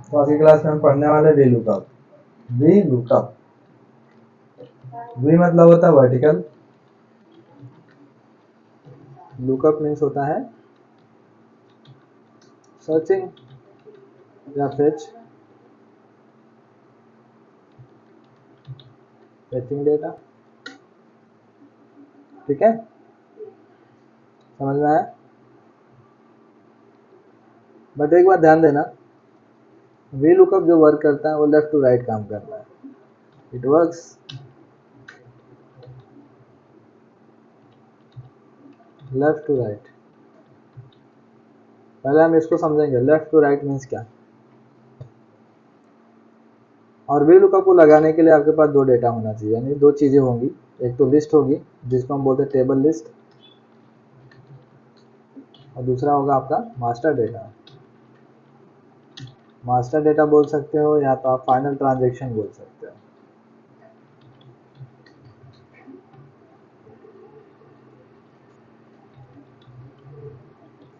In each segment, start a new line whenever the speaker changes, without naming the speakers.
तो आज की क्लास में हम पढ़ने वाले V lookup. V lookup, V मतलब होता है वर्टिकल, लुकअप मीन्स होता है सर्चिंग या फेचिंग डेटा। ठीक है, समझ में आया? बट एक बात ध्यान देना, वी लुकअप जो वर्क करता है वो लेफ्ट टू राइट काम करता है। It works left to right. पहले हम इसको समझेंगे, लेफ्ट टू राइट मीन्स क्या। और वी लुकअप को लगाने के लिए आपके पास दो डेटा होना चाहिए, यानी दो चीजें होंगी। एक तो लिस्ट होगी जिसको हम बोलते हैं टेबल लिस्ट, और दूसरा होगा आपका मास्टर डेटा। मास्टर डेटा बोल सकते हो या तो आप फाइनल ट्रांजैक्शन बोल सकते हो।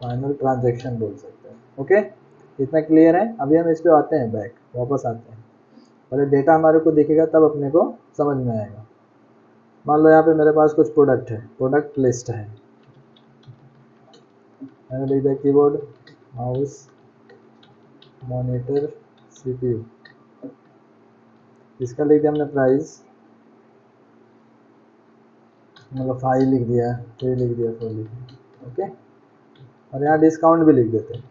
फाइनल ट्रांजैक्शन बोल सकते हैं। ओके, इतना क्लियर है? अभी हम इस पे आते हैं, बैक वापस आते हैं। पहले डेटा हमारे को दिखेगा तब अपने को समझ में आएगा। मान लो यहाँ पे मेरे पास कुछ प्रोडक्ट है, प्रोडक्ट लिस्ट है। मैंने लिख दिया कीबोर्ड, माउस, मॉनिटर, सीपीयू। इसका लिख दिया हमने प्राइस, मतलब 5 लिख दिया, 3 लिख दिया, 4 लिख दिया। ओके, और यहाँ डिस्काउंट भी लिख देते हैं,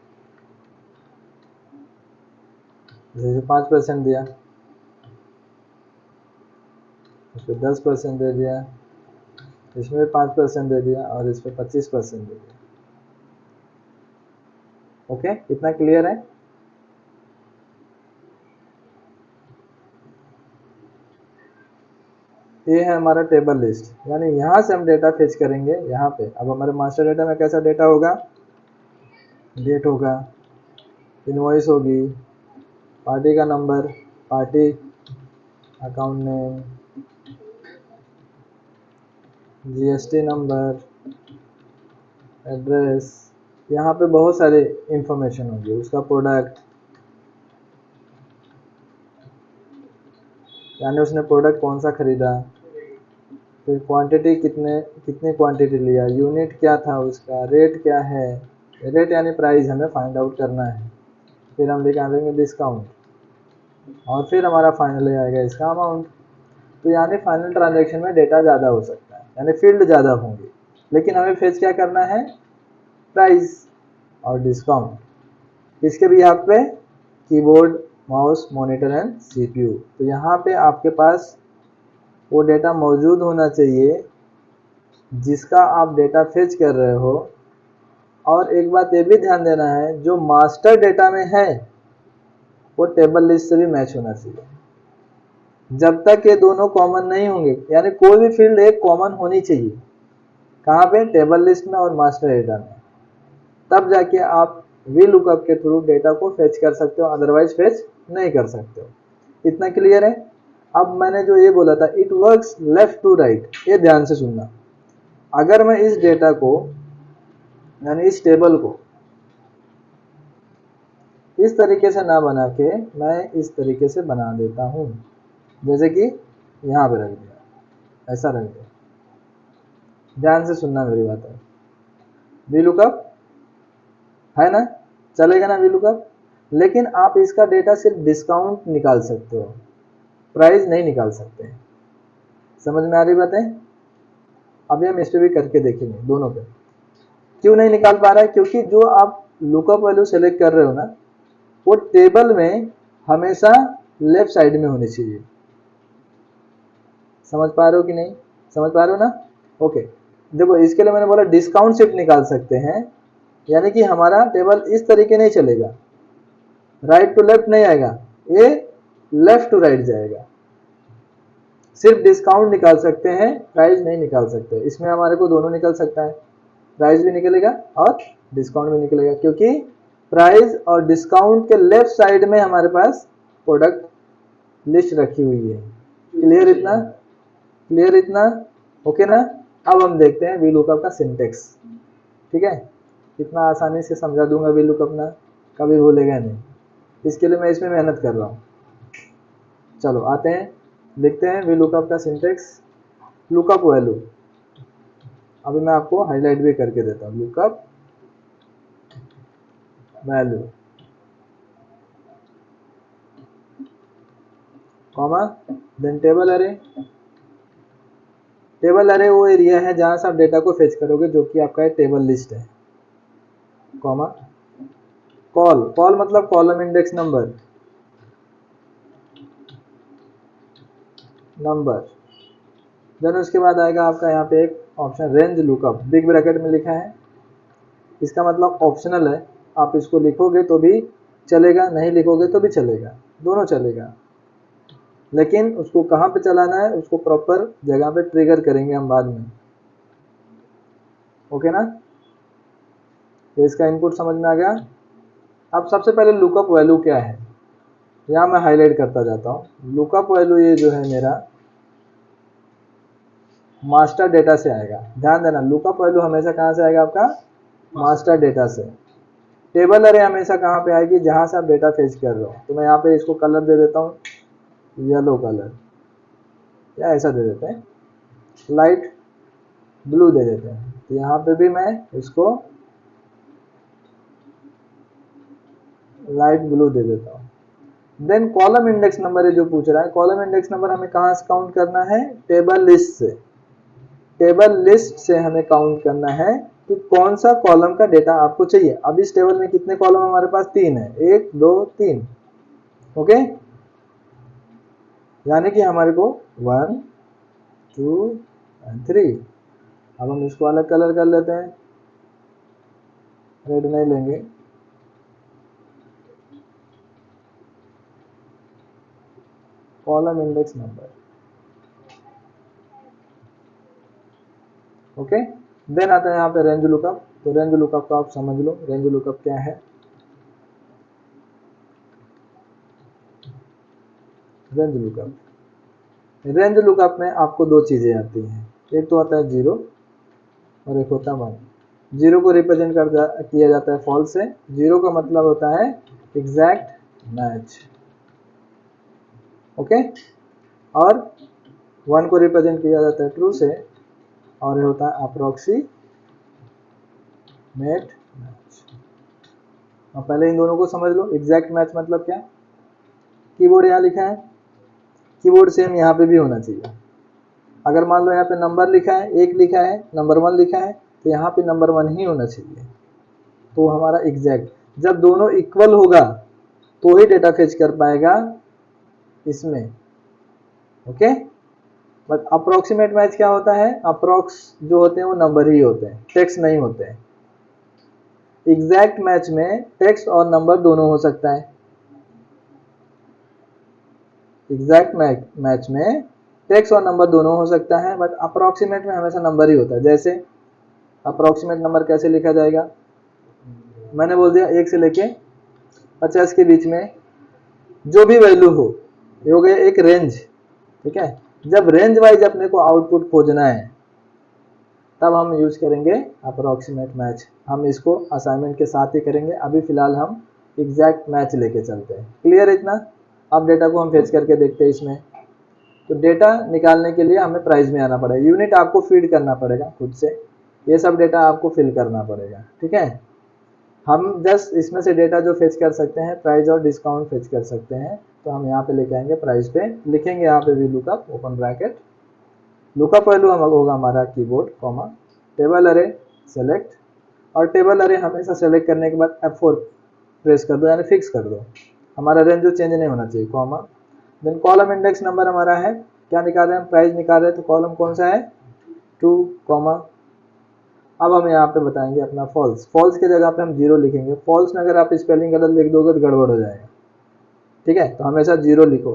जैसे 5% दिया, इस पर 10% दे दिया, इसमें 5% दे दिया, और इस पर 25% दे दिया। ओके, इतना क्लियर है? ये है हमारा टेबल लिस्ट, यानी यहाँ से हम डेटा फेच करेंगे यहाँ पे। अब हमारे मास्टर डेटा में कैसा डेटा होगा? डेट होगा, इनवॉइस होगी, पार्टी का number, party account name, GST number, address. यहाँ पे बहुत सारे इंफॉर्मेशन होंगे, उसका प्रोडक्ट, यानी उसने प्रोडक्ट कौन सा खरीदा, फिर क्वांटिटी कितने क्वांटिटी लिया, यूनिट क्या था उसका, रेट क्या है, रेट यानी प्राइस हमें फाइंड आउट करना है। फिर हम लिखा देंगे डिस्काउंट, और फिर हमारा फाइनल आएगा इसका अमाउंट। तो यानी फाइनल ट्रांजैक्शन में डेटा ज़्यादा हो सकता है, यानी फील्ड ज़्यादा होंगे, लेकिन हमें फेच क्या करना है? प्राइस और डिस्काउंट। इसके भी यहाँ पे keyboard, mouse, monitor and CPU. तो यहाँ पे आपके पास वो डेटा मौजूद होना चाहिए जिसका आप डेटा फेच कर रहे हो। और एक बात ये भी ध्यान देना है, जो मास्टर डेटा में है वो टेबल लिस्ट से भी मैच होना चाहिए। जब तक ये दोनों कॉमन नहीं होंगे, यानी कोई भी फील्ड एक कॉमन होनी चाहिए, कहाँ पे? टेबल लिस्ट में और मास्टर डेटा में। तब जाके आप वी लुकअप के थ्रू डेटा को फेच कर सकते हो, अदरवाइज फेच नहीं कर सकते हो। इतना क्लियर है? अब मैंने जो ये बोला था, it works left to right, ये ध्यान से सुनना। अगर मैं इस डेटा को, यानी इस टेबल को इस तरीके से ना बना के मैं इस तरीके से बना देता हूँ, जैसे कि यहाँ पे रख दिया, ऐसा रख दिया। ध्यान से सुनना मेरी बात है। वी लुकअप है ना, चलेगा ना वी लुकअप? लेकिन आप इसका डेटा सिर्फ डिस्काउंट निकाल सकते हो, प्राइस नहीं निकाल सकते। समझ में आ रही बात है? अभी हम इस पे भी करके देखेंगे, दोनों पे। क्यों नहीं निकाल पा रहा है? क्योंकि जो आप लुकअप वैल्यू सेलेक्ट कर रहे हो ना, वो टेबल में हमेशा लेफ्ट साइड में होनी चाहिए। समझ पा रहे हो कि नहीं? समझ पा रहे हो ना? ओके, देखो इसके लिए मैंने बोला डिस्काउंट सिर्फ निकाल सकते हैं, यानी कि हमारा टेबल इस तरीके नहीं चलेगा, राइट टू लेफ्ट नहीं आएगा, ये लेफ्ट टू राइट जाएगा। सिर्फ डिस्काउंट निकाल सकते हैं, प्राइस नहीं निकाल सकते। इसमें हमारे को दोनों निकल सकता है, प्राइस भी निकलेगा और डिस्काउंट भी निकलेगा, क्योंकि प्राइस और डिस्काउंट के लेफ्ट साइड में हमारे पास प्रोडक्ट लिस्ट रखी हुई है। क्लियर इतना? क्लियर इतना? ओके ना? अब हम देखते हैं वी लुकअप का सिंटेक्स। ठीक है, इतना आसानी से समझा दूंगा वी लुकअप ना, कभी भूलेगा नहीं। इसके लिए मैं इसमें मेहनत कर रहा हूँ। चलो आते हैं, देखते हैं वी लुकअप का सिंटेक्स। लुकअप वैल्यू अभी मैं आपको हाईलाइट भी करके देता हूँ। Lookup value comma then table array. Table array वो एरिया है जहां से आप डेटा को फेच करोगे, जो कि आपका टेबल लिस्ट है, कॉमा कॉल। कॉल मतलब कॉलम इंडेक्स नंबर देन उसके बाद आएगा आपका यहाँ पे एक option range lookup, big bracket में लिखा है। इसका मतलब ऑप्शनल है, आप इसको लिखोगे तो भी चलेगा, नहीं लिखोगे तो भी चलेगा, दोनों चलेगा। लेकिन उसको कहाँ पे चलाना है, उसको प्रॉपर जगह पे ट्रिगर करेंगे हम बाद में। ओके ना, तो इसका इनपुट समझ में आ गया। अब सबसे पहले लुकअप वैल्यू क्या है, यहाँ मैं हाईलाइट करता जाता हूँ। लुकअप वैल्यू ये जो है मेरा मास्टर डेटा से आएगा। ध्यान देना, लुकअप वैल्यू हमेशा कहाँ से आएगा, आपका मास्टर डेटा से। टेबल अरे हमेशा कहाँ पे आएगी, जहां से आप डेटा फेच कर रहे हो। तो मैं यहाँ पे इसको कलर दे देता हूँ येलो कलर, या ऐसा दे देते हैं लाइट ब्लू दे देते हैं। तो यहाँ पे भी मैं इसको लाइट ब्लू दे देता हूँ। देन कॉलम इंडेक्स नंबर है जो पूछ रहा है। कॉलम इंडेक्स नंबर हमें कहाँ से काउंट करना है, टेबल लिस्ट से। टेबल लिस्ट से हमें काउंट करना है कि कौन सा कॉलम का डेटा आपको चाहिए। अब इस टेबल में कितने कॉलम हमारे पास, 3 है, 1 2 3। ओके, यानी कि हमारे को 1 2 एंड 3। अब हम इसको अलग कलर कर लेते हैं, रेड नहीं लेंगे। Column index number, okay. Then आता है यहाँ पे रेंज लुकअप। तो रेंज लुकअप का आप समझ लो, रेंज लुकअप क्या है। रेंज लुकअप में आपको दो चीजें आती हैं, एक तो आता है 0 और एक होता है 1। 0 को रिप्रेजेंट किया जाता है फॉल्स से। 0 का मतलब होता है एग्जैक्ट मैच, ओके। और 1 को रिप्रेजेंट किया जाता है ट्रू से, और ये होता है अप्रोक्सीमेट मैच। अब पहले इन दोनों को समझ लो। एग्जैक्ट मैच मतलब क्या, कीबोर्ड यहाँ लिखा है, कीबोर्ड सेम यहाँ पे भी होना चाहिए। अगर मान लो यहाँ पे नंबर लिखा है, 1 लिखा है, नंबर 1 लिखा है, तो यहाँ पे नंबर 1 ही होना चाहिए। तो हमारा एग्जैक्ट, जब दोनों इक्वल होगा तो ही डेटा फेच कर पाएगा इसमें, ओके। बट अप्रोक्सीमेट मैच क्या होता है, अप्रोक्स जो होते हैं वो नंबर ही होते हैं, टेक्स्ट नहीं होते हैं। एग्जैक्ट मैच में टेक्स्ट और नंबर दोनों हो सकता है। एग्जैक्ट मैच में टेक्स्ट और नंबर दोनों हो सकता है, बट अप्रोक्सीमेट में हमेशा नंबर ही होता है। जैसे अप्रोक्सीमेट नंबर कैसे लिखा जाएगा, मैंने बोल दिया 1 से लेके 50 के बीच में जो भी वैल्यू हो, ये हो गया एक रेंज, ठीक है। जब रेंज वाइज अपने को आउटपुट खोजना है तब हम यूज करेंगे अप्रोक्सीमेट मैच। हम इसको असाइनमेंट के साथ ही करेंगे, अभी फिलहाल हम एग्जैक्ट मैच लेके चलते हैं। क्लियर है इतना। अब डेटा को हम फेच करके देखते हैं इसमें। तो डेटा निकालने के लिए हमें प्राइस में आना पड़ेगा, यूनिट आपको फीड करना पड़ेगा खुद से, ये सब डेटा आपको फिल करना पड़ेगा, ठीक है। हम जस्ट इसमें से डेटा जो फेच कर सकते हैं, प्राइस और डिस्काउंट फेच कर सकते हैं। तो हम यहाँ पे लेके आएंगे प्राइस पे, लिखेंगे यहाँ पे V lookup open bracket. Lookup value होगा हमारा कीबोर्ड कॉमा टेबल अरे सेलेक्ट, और टेबल अरे हमेशा सेलेक्ट करने के बाद F4 प्रेस कर दो, यानी फिक्स कर दो। हमारा रेंज जो चेंज नहीं होना चाहिए, comma. Then column index number हमारा है, क्या निकाल रहे हैं, प्राइस निकाल रहे हैं, तो कॉलम कौन सा है 2, कॉमा। अब हम यहाँ पे बताएंगे अपना फॉल्स। फॉल्स की जगह पे हम 0 लिखेंगे। फॉल्स में अगर आप स्पेलिंग गलत लिख दोगे तो गड़बड़ हो जाएगा, ठीक है। तो हमेशा 0 लिखो,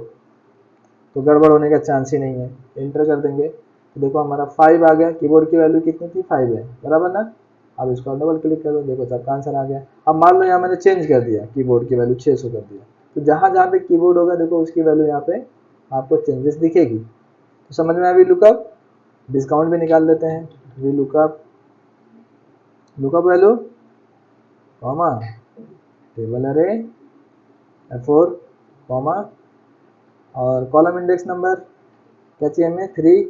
तो गड़बड़ होने का चांस ही नहीं है। इंटर कर देंगे तो देखो हमारा 5 आ गया। कीबोर्ड की वैल्यू कितनी थी, 5 है, बराबर ना। अब इसको डबल क्लिक कर दो, देखो सबका आंसर आ गया। अब मान लो यहाँ मैंने चेंज कर दिया, कीबोर्ड की वैल्यू 600 कर दिया, तो जहाँ जहाँ पे कीबोर्ड होगा देखो उसकी वैल्यू यहाँ पे आपको चेंजेस दिखेगी। तो समझ में आया वी लुकअप। डिस्काउंट भी निकाल लेते हैं, V lookup value comma table अरे F4 कॉमा और कॉलम इंडेक्स नंबर क्या चाहिए हमें 3,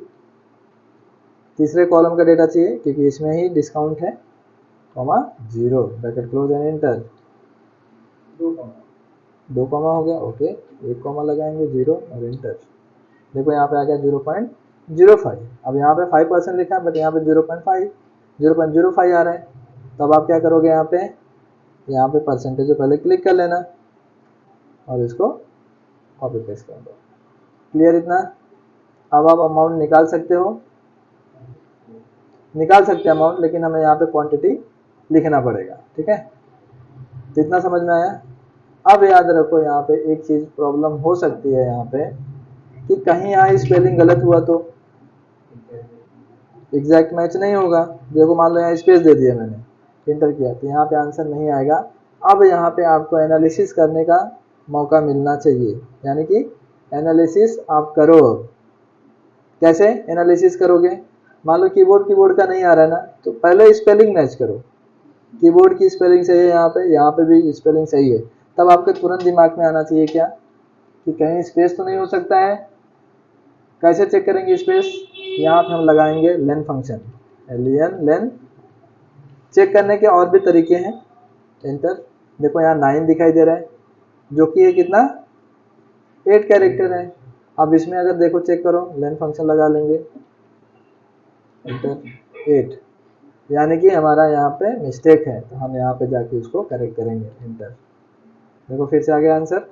तीसरे कॉलम का डेटा चाहिए क्योंकि इसमें ही डिस्काउंट है, comma 0 bracket close and enter. 2 comma हो गया, ओके, 1 कॉमा लगाएंगे 0 और एंटर। देखो यहाँ पे आ गया 0.05। अब यहाँ पे 5% लिखा है बट यहाँ पे 0.05 आ रहा है। तो अब आप क्या करोगे, यहाँ पे परसेंटेज पे पहले क्लिक कर लेना और इसको कॉपी पेस्ट कर दो। क्लियर इतना? अब आप अमाउंट निकाल सकते हैं अमाउंट, लेकिन हमें यहाँ पे क्वांटिटी लिखना पड़ेगा, ठीक है? तो इतना समझ में आया? अब याद रखो यहाँ पे एक चीज प्रॉब्लम हो सकती है यहाँ पे कि कहीं यहाँ स्पेलिंग गलत हुआ तो एग्जैक्ट मैच नहीं होगा। देखो मान लो यहाँ स्पेस दे दिया मैंने, इंटर किया तो यहाँ पे आंसर नहीं आएगा। अब यहाँ पे आपको एनालिसिस करने का मौका मिलना चाहिए, यानी कि एनालिसिस आप करो। कैसे एनालिसिस करोगे? मान लो कीबोर्ड का नहीं आ रहा है ना, तो पहले स्पेलिंग मैच करो। कीबोर्ड की स्पेलिंग सही है, यहाँ पे भी स्पेलिंग सही है, तब आपके तुरंत दिमाग में आना चाहिए क्या कि कहीं स्पेस तो नहीं हो सकता है। कैसे चेक करेंगे स्पेस? यहाँ पे हम लगाएंगे लेन फंक्शन, लेन। चेक करने के और भी तरीके हैं, एंटर। देखो यहाँ 9 दिखाई दे रहा है जो कि ये कितना 8 कैरेक्टर है। अब इसमें अगर देखो चेक करो, लेन फंक्शन लगा लेंगे, एंटर 8, यानी कि हमारा यहाँ पे मिस्टेक है, तो हम यहाँ पे जाके उसको करेक्ट करेंगे, एंटर। देखो फिर से आ गया आंसर।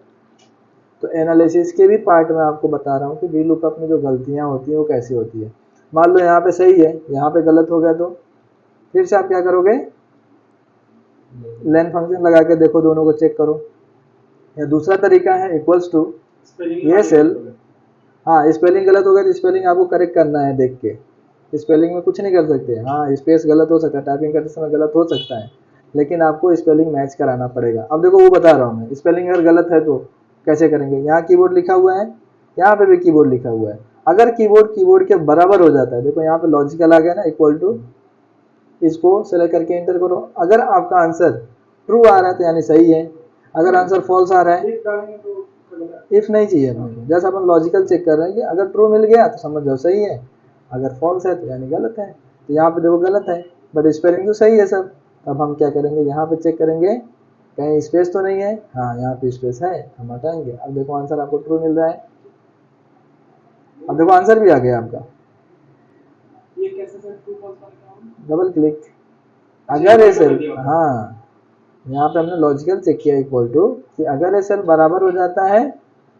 तो एनालिसिस के भी पार्ट में आपको बता रहा हूँ कि वी लुकअप में जो गलतियाँ होती हैं वो कैसी होती है। मान लो यहाँ पे सही है, यहाँ पे गलत हो गया, तो फिर से आप क्या करोगे, लेन फंक्शन लगा के देखो, दोनों को चेक करो। या दूसरा तरीका है इक्वल्स टू ये सेल, हाँ स्पेलिंग गलत हो गया तो स्पेलिंग आपको करेक्ट करना है देख के, स्पेलिंग में कुछ नहीं कर सकते। हाँ स्पेस गलत हो सकता है, टाइपिंग करते समय गलत हो सकता है, लेकिन आपको स्पेलिंग मैच कराना पड़ेगा। अब देखो वो बता रहा हूँ मैं, स्पेलिंग अगर गलत है तो कैसे करेंगे। यहाँ कीबोर्ड लिखा हुआ है, यहाँ पे भी कीबोर्ड लिखा हुआ है, अगर कीबोर्ड के बराबर हो जाता है, देखो यहाँ पे लॉजिकल आ गया ना, इक्वल टू, इसको सेलेक्ट करके एंटर करो। अगर आपका आंसर ट्रू आ रहा है तो यानी सही है, अगर आंसर फॉल्स आ रहा है, इफ नहीं चाहिए हमें, जैसा अपन लॉजिकल चेक कर रहे हैं कि अगर ट्रू मिल गया तो समझ जाओ सही है, अगर फॉल्स है तो यानी गलत है। तो यहाँ पे देखो गलत है बट स्पेलिंग तो सही है सब। अब हम क्या करेंगे, यहाँ पे चेक करेंगे कहीं स्पेस तो नहीं है, हाँ यहाँ पे स्पेस है, हम हटाएंगे। अब देखो आंसर आपको ट्रू मिल रहा है। अब देखो आंसर भी आ गया आपका, ये कैसे सर ट्रू फॉल्स वाला, डबल क्लिक। अगर ये सेल, हाँ यहाँ पे हमने लॉजिकल चेक किया, इक्वल टू कि अगर ये सेल बराबर हो जाता है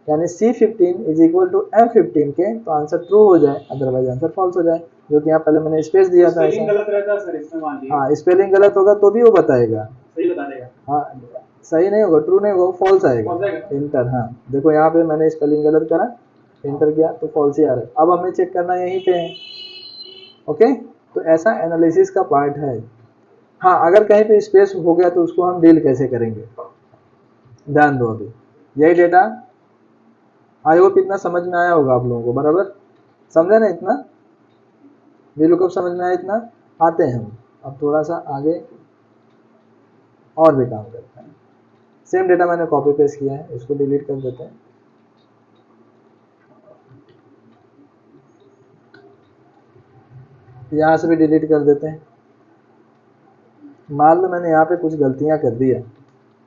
यानी C15 is equal to M15 के, तो आंसर ट्रू हो जाए, अदरवाइज आंसर फॉल्स हो जाए। जो कि यहाँ पहले मैंने स्पेस दिया था, स्पेलिंग गलत रहता है सर इसमें, मान लीजिए हाँ स्पेलिंग गलत होगा तो भी वो बताएगा, सही बता देगा। हाँ सही नहीं होगा, ट्रू नहीं होगा, फॉल्स आएगा, इंटर। हाँ देखो यहाँ पे मैंने स्पेलिंग गलत करा, इंटर किया तो फॉल्स ही आ रहा है। अब हमें चेक करना यहीं पे है, ओके। तो ऐसा एनालिसिस का पार्ट है। हाँ अगर कहीं पे स्पेस हो गया तो उसको हम डील कैसे करेंगे, ध्यान दो। अभी यही डेटा, आई होप इतना समझ में आया होगा आप लोगों को, बराबर समझे ना इतना, वी लुकअप समझ में आया इतना। आते हैं हम अब थोड़ा सा आगे और भी काम करते हैं। सेम डेटा मैंने कॉपी पेस्ट किया है, इसको डिलीट कर देते हैं। यहाँ से भी डिलीट कर देते हैं। मान लो मैंने यहाँ पे कुछ गलतियाँ कर दी है,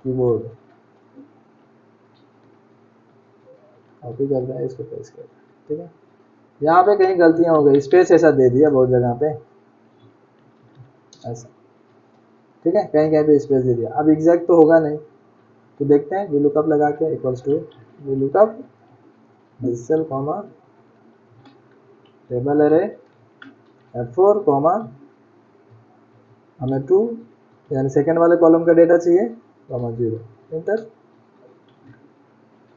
कीबोर्ड कॉपी कर रहा है, इसको पेस्ट कर, ठीक है। यहाँ पे कहीं गलतियाँ हो गई, स्पेस ऐसा दे दिया बहुत जगह पे ऐसा, ठीक है, कहीं कहीं पे स्पेस दे दिया। अब एग्जैक्ट तो होगा नहीं, तो देखते हैं वी लुकअप लगा के, equals to V lookup cell comma table array F4 comma हमें 2 यानी सेकंड वाले कॉलम का डेटा चाहिए, कॉमा 0, एंटर।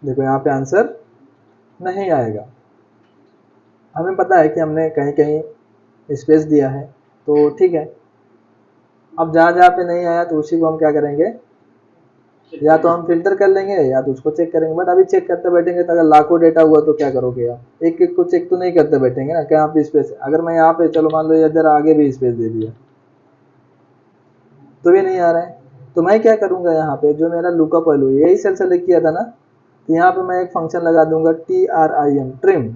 देखो यहाँ पे आंसर नहीं आएगा, हमें पता है कि हमने कहीं कहीं स्पेस दिया है, तो ठीक है। अब जहाँ जहाँ पे नहीं आया तो उसी को हम क्या करेंगे, या तो हम फिल्टर कर लेंगे या तो उसको चेक करेंगे। बट अभी चेक करते बैठेंगे तो अगर लाखों डेटा हुआ तो क्या करोगे आप, एक एक को चेक तो नहीं करते बैठेंगे ना, कहाँ पे स्पेस। अगर मैं यहाँ पे चलो मान लो इधर आगे भी स्पेस दे दिया तो भी नहीं आ रहा है, तो मैं क्या करूंगा, यहाँ पे जो मेरा लुकअप वैल्यू यही सेल सेलेक्ट किया था ना, तो यहाँ पे मैं एक फंक्शन लगा दूंगा TRIM, ट्रिम।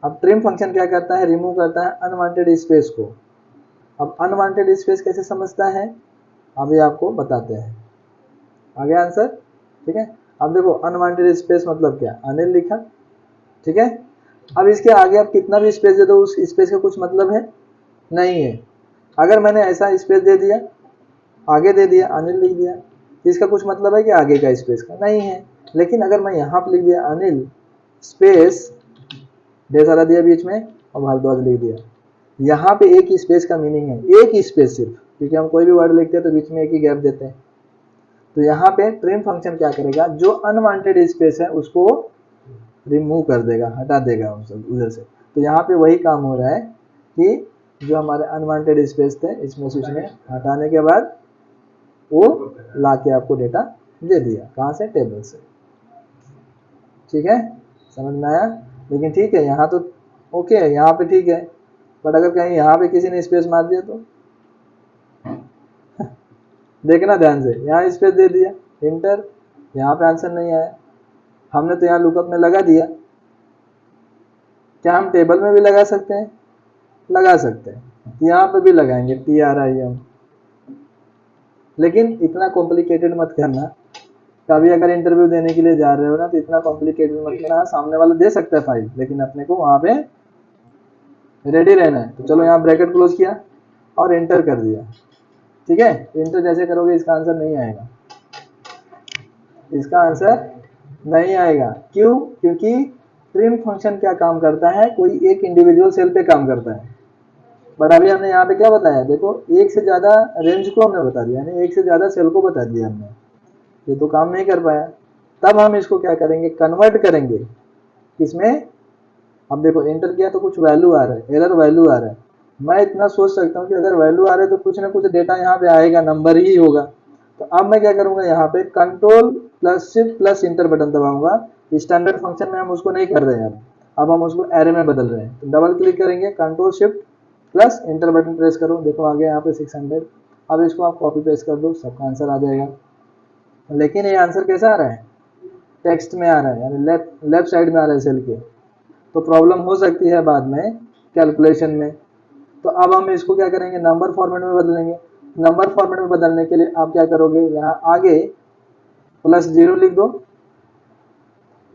अब ट्रिम फंक्शन क्या करता है, रिमूव करता है अनवांटेड स्पेस को। अब अनवांटेड स्पेस कैसे समझता है, अभी आपको बताते हैं। आ गया आंसर, ठीक है। अब देखो अनवांटेड स्पेस मतलब क्या, अनिल लिखा, ठीक है। अब इसके आगे आप कितना भी स्पेस दे दो, उस स्पेस का कुछ मतलब है नहीं है। अगर मैंने ऐसा स्पेस दे दिया, आगे दे दिया अनिल लिख दिया, इसका कुछ मतलब है कि आगे का स्पेस का नहीं है। लेकिन अगर मैं यहाँ पे लिख दिया अनिल स्पेस, ढेर सारा दिया बीच में और भारद्वाज लिख दिया, यहाँ पे एक स्पेस का मीनिंग है, एक स्पेस सिर्फ, क्योंकि हम कोई भी वर्ड लिखते हैं तो बीच में एक ही गैप देते हैं। तो यहाँ पे ट्रिम फंक्शन क्या करेगा, जो अनवांटेड स्पेस है उसको रिमूव कर देगा, हटा देगा उधर से। तो यहाँ पे वही काम हो रहा है कि जो हमारे अनवांटेड स्पेस थे इसमें से उसने हटाने के बाद वो ला के आपको डेटा दे दिया, कहाँ से, टेबल से। ठीक है, समझ में आया। लेकिन ठीक है, यहाँ तो ओके है, यहाँ पे ठीक है, बट अगर कहीं यहाँ पे किसी ने स्पेस मार दिया तो देखना ध्यान से, यहाँ स्पेस दे दिया इंटर, यहाँ पे आंसर नहीं आया, हमने तो यहाँ लुकअप में लगा दिया। क्या हम टेबल में भी लगा सकते हैं, लगा सकते हैं, यहाँ पे भी लगाएंगे TRIM, लेकिन इतना कॉम्प्लिकेटेड मत करना। कभी अगर इंटरव्यू देने के लिए जा रहे हो ना, तो इतना कॉम्प्लिकेटेड मत करना। सामने वाला दे सकता है फाइल, लेकिन अपने को वहां पे रेडी रहना है। तो चलो यहाँ ब्रैकेट क्लोज किया और एंटर कर दिया, ठीक है। एंटर जैसे करोगे इसका आंसर नहीं आएगा, इसका आंसर नहीं आएगा। क्यों, क्योंकि ट्रिम फंक्शन क्या काम करता है, कोई एक इंडिविजुअल सेल पे काम करता है। बट अभी हमने यहाँ पे क्या बताया, देखो एक से ज्यादा रेंज को हमने बता दिया, यानी एक से ज्यादा सेल को बता दिया हमने, ये तो काम नहीं कर पाया। तब हम इसको क्या करेंगे, कन्वर्ट करेंगे किसमें। अब देखो एंटर किया तो कुछ वैल्यू आ रहा है, एरर वैल्यू आ रहा है। मैं इतना सोच सकता हूँ कि अगर वैल्यू आ रहा है तो कुछ ना कुछ डेटा यहाँ पे आएगा, नंबर ही होगा। तो अब मैं क्या करूंगा, यहाँ पे control plus shift plus enter button दबाऊंगा। स्टैंडर्ड फंक्शन में हम उसको नहीं कर रहे हैं, अब हम उसको एरे में बदल रहे हैं। तो डबल क्लिक करेंगे, control shift plus enter button press करो, देखो आ गया यहाँ पे 600। अब इसको आप कॉपी पेस्ट कर दो, सबका आंसर आ जाएगा। लेकिन ये आंसर कैसा आ रहा है, टेक्स्ट में आ रहा है, यानी लेफ्ट साइड में आ रहा है सेल के। तो प्रॉब्लम हो सकती है बाद में कैलकुलेशन में। तो अब हम इसको क्या करेंगे, नंबर फॉर्मेट में बदलेंगे। नंबर फॉर्मेट में बदलने के लिए आप क्या करोगे, यहाँ आगे +0 लिख दो,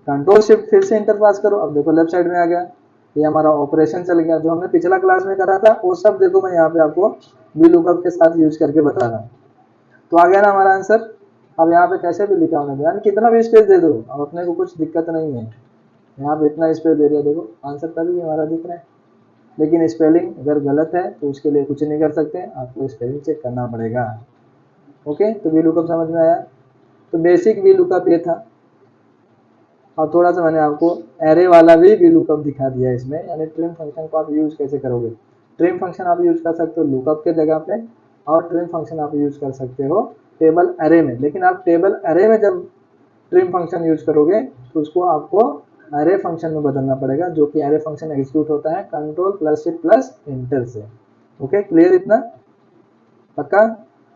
कंट्रोल शिफ्ट फिर से इंटर पास करो। अब देखो लेफ्ट साइड में आ गया, ये हमारा ऑपरेशन चल गया जो हमने पिछला क्लास में करा था, वो सब देखो मैं यहाँ पे आपको VLOOKUP के साथ यूज करके बता रहा हूँ। तो आ गया ना हमारा आंसर। अब यहाँ पे कैसे भी लिखा होना, यानी कितना भी स्पेस दे दो, अब अपने को कुछ दिक्कत नहीं है। यहाँ पे इतना स्पेस दे दिया, देखो आंसर तभी हमारा दिख रहा है। लेकिन स्पेलिंग अगर गलत है तो उसके लिए कुछ नहीं कर सकते, आपको स्पेलिंग चेक करना पड़ेगा। ओके, तो VLOOKUP समझ में आया। तो बेसिक VLOOKUP ये था, और थोड़ा सा मैंने आपको एरे वाला भी VLOOKUP दिखा दिया इसमें, यानी ट्रिम फंक्शन को आप यूज कैसे करोगे। ट्रिम फंक्शन आप यूज कर सकते हो लुकअप के जगह पे, और ट्रिम फंक्शन आप यूज कर सकते हो टेबल एरे में। लेकिन आप टेबल एरे में जब ट्रिम फंक्शन यूज करोगे तो उसको आपको एरे फंक्शन में बदलना पड़ेगा, जो कि एरे फंक्शन एग्जीक्यूट होता है control plus shift plus inter से। ओके, क्लियर इतना, पक्का।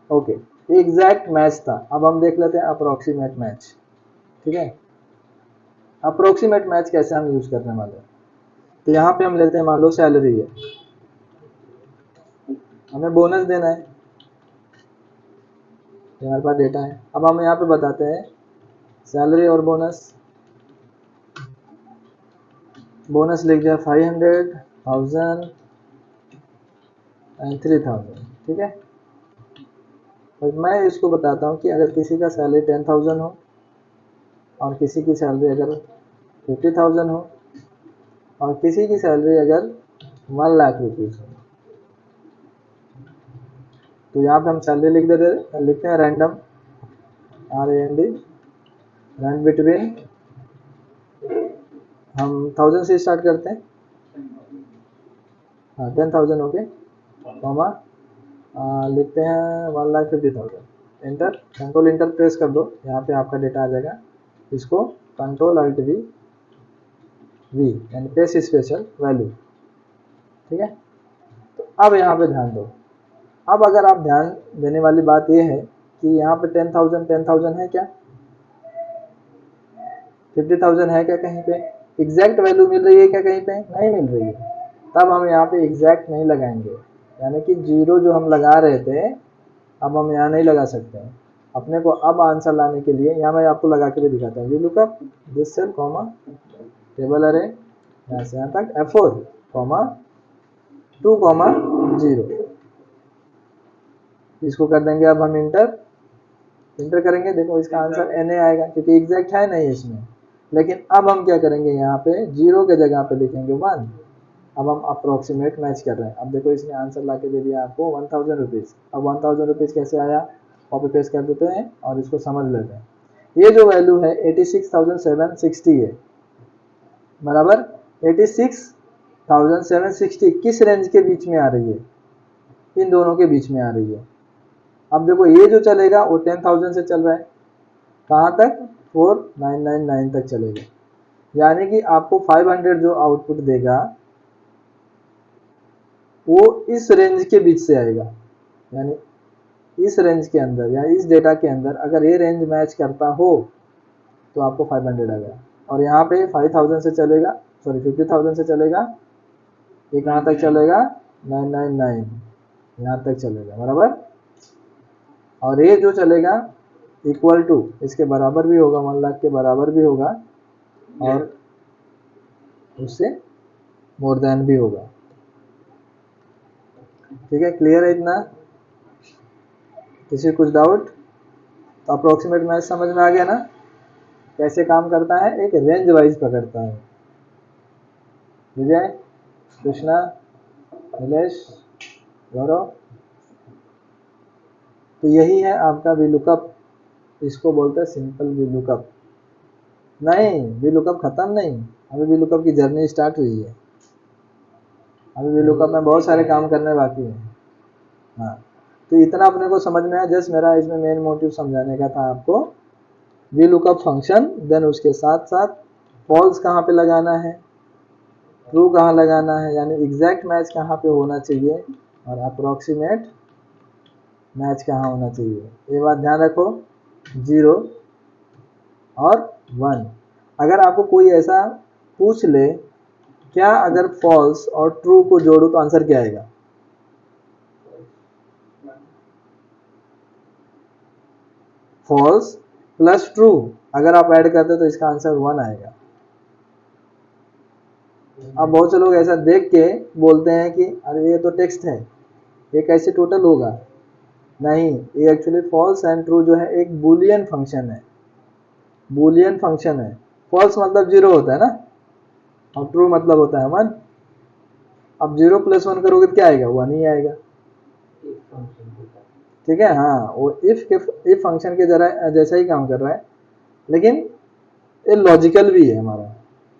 ओके, एग्जैक्ट मैच था। अब हम देख लेते हैं अप्रोक्सीमेट मैच, ठीक है। अप्रोक्सीमेट मैच कैसे हम यूज करने वाले हैं, तो यहाँ पे हम लेते हैं, मान लो सैलरी है, हमें बोनस देना है, हमारे पास डेटा है। अब हम यहाँ पे बताते हैं सैलरी और बोनस। बोनस लिख दिया 500,000 एंड 3,000, ठीक है। और मैं इसको बताता हूँ कि अगर किसी का सैलरी 10,000 हो और किसी की सैलरी अगर 50,000 हो और किसी की सैलरी अगर 1 लाख रुपीज़ हो, तो यहाँ पे हम सैलरी लिखते हैं रैंडम, RAND, रैंड बिटवीन, हम 1000 से स्टार्ट करते हैं, हाँ 10,000 हो गए, कॉमा लिखते हैं 1,50,000, एंटर, कंट्रोल इंटर प्रेस कर दो, यहाँ पे आपका डेटा आ जाएगा। इसको कंट्रोल अल्ट V यानी पेस्ट स्पेशल वैल्यू, ठीक है। तो अब यहाँ पे ध्यान दो, अब अगर आप ध्यान देने वाली बात यह है कि यहाँ पे 10,000 है क्या, 50,000 है क्या कहीं पे, एग्जैक्ट वैल्यू मिल रही है क्या कहीं पे, नहीं मिल रही है। तब हम यहाँ पे एग्जैक्ट नहीं लगाएंगे, यानी कि जीरो जो हम लगा रहे थे अब हम यहाँ नहीं लगा सकते हैं। अपने को अब आंसर लाने के लिए यहाँ मैं आपको लगा के भी दिखाता हूँ। V look up this cell comma table array यहाँ से यहाँ तक F4 कॉमा 2 कॉमा 0, इसको कर देंगे अब हम इंटर करेंगे। देखो इसका आंसर NA आएगा क्योंकि एग्जैक्ट है नहीं इसमें। लेकिन अब हम क्या करेंगे, यहाँ पे 0 के जगह पे लिखेंगे 1। अब हम अप्रोक्सीमेट मैच कर रहे हैं। अब देखो इसने आंसर ला के दे दिया आपको 1000 रुपीज़। अब 1000 रुपीज़ कैसे आया, कॉपी पेस्ट कर देते हैं और इसको समझ लेते हैं। ये जो वैल्यू है 86,760 है, बराबर 86,760 किस रेंज के बीच में आ रही है, इन दोनों के बीच में आ रही है। अब देखो ये जो चलेगा वो 10,000 से चल रहा है, कहाँ तक, 4999 तक चलेगा। यानी कि आपको 500 जो आउटपुट देगा वो इस रेंज के बीच से आएगा, यानी इस रेंज के अंदर या इस डेटा के अंदर अगर ये रेंज मैच करता हो तो आपको 500 आ गया। और यहाँ पे 5000 से चलेगा, सॉरी 50,000 से चलेगा, ये कहाँ तक चलेगा, 999 यहाँ तक चलेगा, बराबर। और ये जो चलेगा इक्वल टू इसके बराबर भी होगा, 1 लाख के बराबर भी होगा और उससे मोर देन भी होगा। ठीक है, क्लियर है इतना, किसी कुछ डाउट? तो अप्रोक्सीमेट मैच समझ में आ गया ना, कैसे काम करता है, एक रेंज वाइज पकड़ता है। विजय, कृष्णा, नीलेश, गौरव, तो यही है आपका वी लुकअप। इसको बोलते हैं सिंपल वी लुकअप। नहीं, वी लुकअप खत्म नहीं, अभी वी लुकअप की जर्नी स्टार्ट हुई है। अभी वी लुकअप में बहुत सारे काम करने बाकी हैं। हाँ, तो इतना अपने को समझ में आया, जस्ट मेरा इसमें मेन मोटिव समझाने का था आपको। वी लुकअप फंक्शन, देन उसके साथ साथ फॉल्स कहाँ पे लगाना है, ट्रू कहाँ लगाना है, यानी एग्जैक्ट मैच कहाँ पे होना चाहिए और अप्रोक्सीमेट मैच कहाँ होना चाहिए। ये बात ध्यान रखो, 0 और 1। अगर आपको कोई ऐसा पूछ ले क्या अगर फॉल्स और ट्रू को जोड़ो तो आंसर क्या आएगा, फॉल्स प्लस ट्रू अगर आप ऐड करते तो इसका आंसर 1 आएगा। अब बहुत से लोग ऐसा देख के बोलते हैं कि अरे ये तो टेक्स्ट है, ये कैसे टोटल होगा। नहीं, ये एक्चुअली फॉल्स एंड ट्रू जो है एक बूलियन फंक्शन है, बूलियन फंक्शन है। फॉल्स मतलब 0 होता है ना, और ट्रू मतलब होता है 1। अब 0 + 1 करोगे तो क्या आएगा, 1 ही आएगा। ठीक है, हाँ, वो इफ फंक्शन के जरा जैसा ही काम कर रहा है, लेकिन ये लॉजिकल भी है हमारा।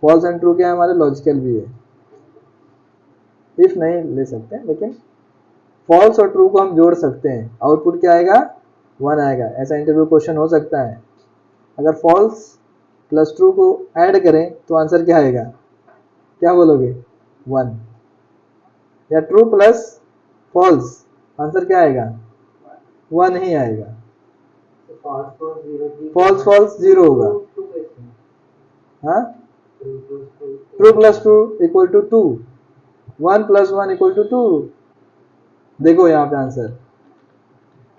फॉल्स एंड ट्रू क्या है, हमारे लॉजिकल भी है, इफ नहीं ले सकते, लेकिन फॉल्स और ट्रू को हम जोड़ सकते हैं। आउटपुट क्या आएगा, 1 आएगा। ऐसा इंटरव्यू क्वेश्चन हो सकता है, अगर फॉल्स प्लस ट्रू को ऐड करें तो आंसर क्या आएगा, क्या बोलोगे, 1। या ट्रू प्लस फॉल्स, आंसर क्या आएगा, 1 ही आएगा। फॉल्स फॉल्स 0 होगा, हाँ, true plus true equal to 2, 1 + 1 equal to 2। देखो यहाँ पे आंसर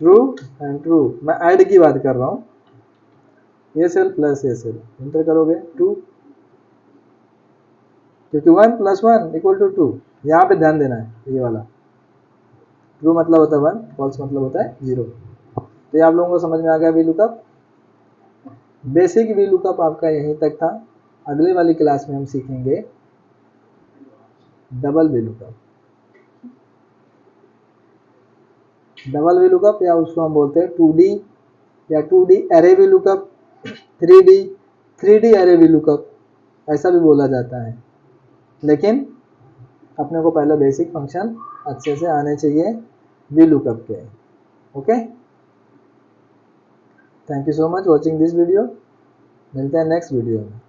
ट्रू एंड ट्रू, मैं ऐड की बात कर रहा हूँ, ये सेल प्लस ये सेल इंटर करोगे 2, क्योंकि 1 + 1 इक्वल टू 2। यहाँ पे ध्यान देना है, ये वाला ट्रू मतलब होता है 1, फॉल्स मतलब होता है 0। तो ये आप लोगों को समझ में आ गया V lookup. Basic V lookup आपका यहीं तक था। अगले वाली क्लास में हम सीखेंगे double V lookup. Double V lookup या उसको हम बोलते हैं 2D या 2D array V lookup, 3D array V lookup ऐसा भी बोला जाता है। लेकिन अपने को पहले बेसिक फंक्शन अच्छे से आने चाहिए वी लुकअप के। Okay, thank you so much watching this video. मिलते हैं नेक्स्ट वीडियो में।